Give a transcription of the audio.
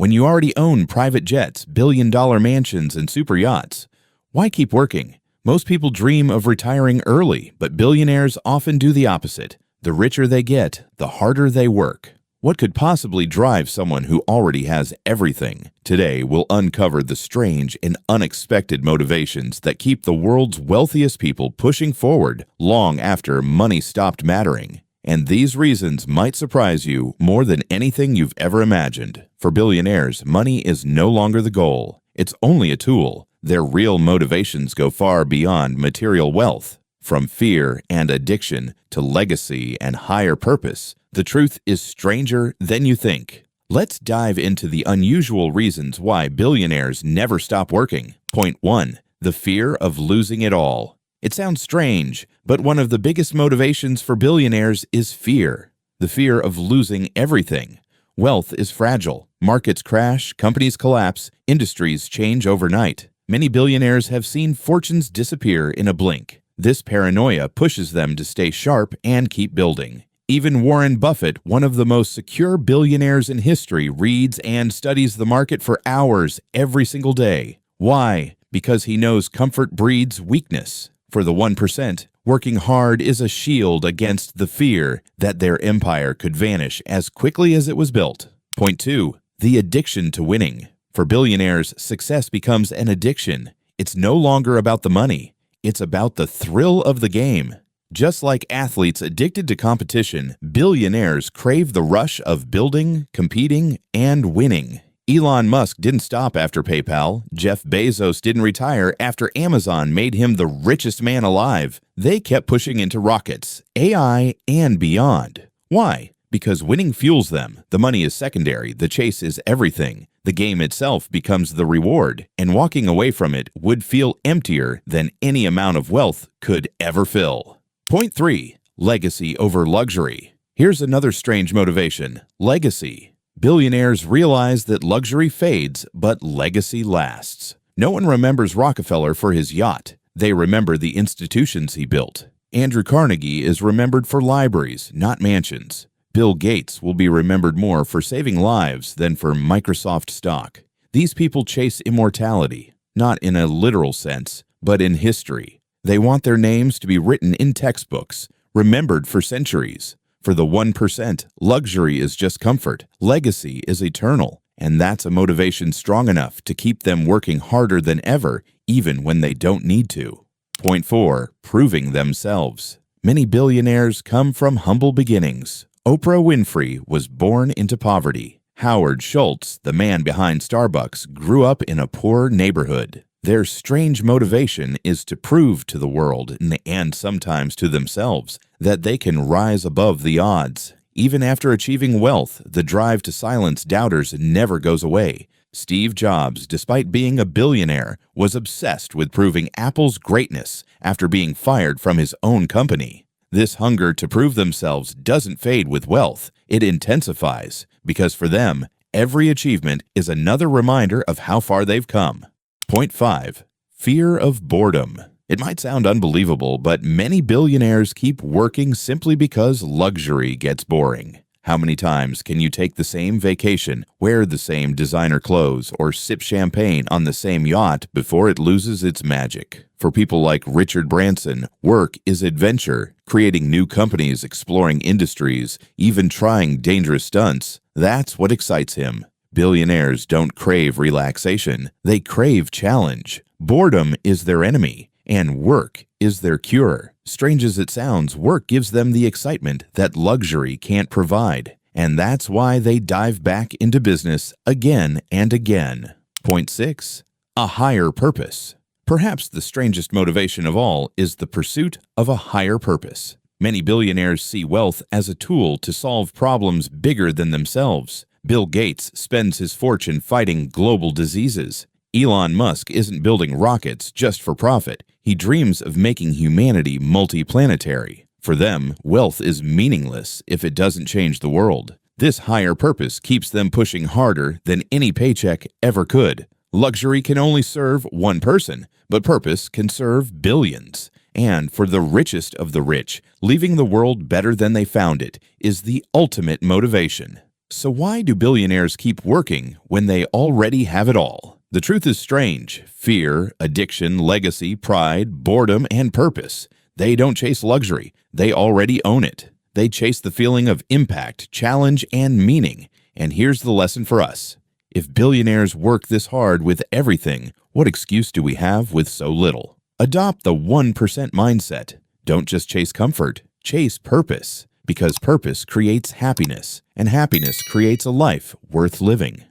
When you already own private jets, billion-dollar mansions, and super yachts, why keep working? Most people dream of retiring early, but billionaires often do the opposite. The richer they get, the harder they work. What could possibly drive someone who already has everything? Today, we'll uncover the strange and unexpected motivations that keep the world's wealthiest people pushing forward long after money stopped mattering. And these reasons might surprise you more than anything you've ever imagined. For billionaires, money is no longer the goal. It's only a tool. Their real motivations go far beyond material wealth. From fear and addiction to legacy and higher purpose, the truth is stranger than you think. Let's dive into the unusual reasons why billionaires never stop working. Point 1. The fear of losing it all. It sounds strange, but one of the biggest motivations for billionaires is fear. The fear of losing everything. Wealth is fragile. Markets crash, companies collapse, industries change overnight. Many billionaires have seen fortunes disappear in a blink. This paranoia pushes them to stay sharp and keep building. Even Warren Buffett, one of the most secure billionaires in history, reads and studies the market for hours every single day. Why? Because he knows comfort breeds weakness. For the 1%, working hard is a shield against the fear that their empire could vanish as quickly as it was built. Point 2. The addiction to winning. For billionaires, success becomes an addiction. It's no longer about the money. It's about the thrill of the game. Just like athletes addicted to competition, billionaires crave the rush of building, competing, and winning. Elon Musk didn't stop after PayPal. Jeff Bezos didn't retire after Amazon made him the richest man alive. They kept pushing into rockets, AI, and beyond. Why? Because winning fuels them. The money is secondary. The chase is everything. The game itself becomes the reward, and walking away from it would feel emptier than any amount of wealth could ever fill. Point 3. Legacy over luxury. Here's another strange motivation: legacy. Billionaires realize that luxury fades, but legacy lasts. No one remembers Rockefeller for his yacht. They remember the institutions he built. Andrew Carnegie is remembered for libraries, not mansions. Bill Gates will be remembered more for saving lives than for Microsoft stock. These people chase immortality, not in a literal sense, but in history. They want their names to be written in textbooks, remembered for centuries. For the 1%, luxury is just comfort. Legacy is eternal, and that's a motivation strong enough to keep them working harder than ever, even when they don't need to. Point 4. Proving themselves. Many billionaires come from humble beginnings. Oprah Winfrey was born into poverty. Howard Schultz, the man behind Starbucks, grew up in a poor neighborhood. Their strange motivation is to prove to the world, and sometimes to themselves, that they can rise above the odds. Even after achieving wealth, the drive to silence doubters never goes away. Steve Jobs, despite being a billionaire, was obsessed with proving Apple's greatness after being fired from his own company. This hunger to prove themselves doesn't fade with wealth. It intensifies, because for them, every achievement is another reminder of how far they've come. Point 5. Fear of boredom. It might sound unbelievable, but many billionaires keep working simply because luxury gets boring. How many times can you take the same vacation, wear the same designer clothes, or sip champagne on the same yacht before it loses its magic? For people like Richard Branson, work is adventure, creating new companies, exploring industries, even trying dangerous stunts. That's what excites him. Billionaires don't crave relaxation. They crave challenge. Boredom is their enemy, and work is their cure. Strange as it sounds, work gives them the excitement that luxury can't provide, and that's why they dive back into business again and again. Point 6. A higher purpose. Perhaps the strangest motivation of all is the pursuit of a higher purpose. Many billionaires see wealth as a tool to solve problems bigger than themselves. Bill Gates spends his fortune fighting global diseases. Elon Musk isn't building rockets just for profit. He dreams of making humanity multiplanetary. For them, wealth is meaningless if it doesn't change the world. This higher purpose keeps them pushing harder than any paycheck ever could. Luxury can only serve one person, but purpose can serve billions. And for the richest of the rich, leaving the world better than they found it is the ultimate motivation. So why do billionaires keep working when they already have it all? The truth is strange. Fear, addiction, legacy, pride, boredom, and purpose. They don't chase luxury. They already own it. They chase the feeling of impact, challenge, and meaning. And here's the lesson for us. If billionaires work this hard with everything, what excuse do we have with so little? Adopt the 1% mindset. Don't just chase comfort, chase purpose. Because purpose creates happiness, and happiness creates a life worth living.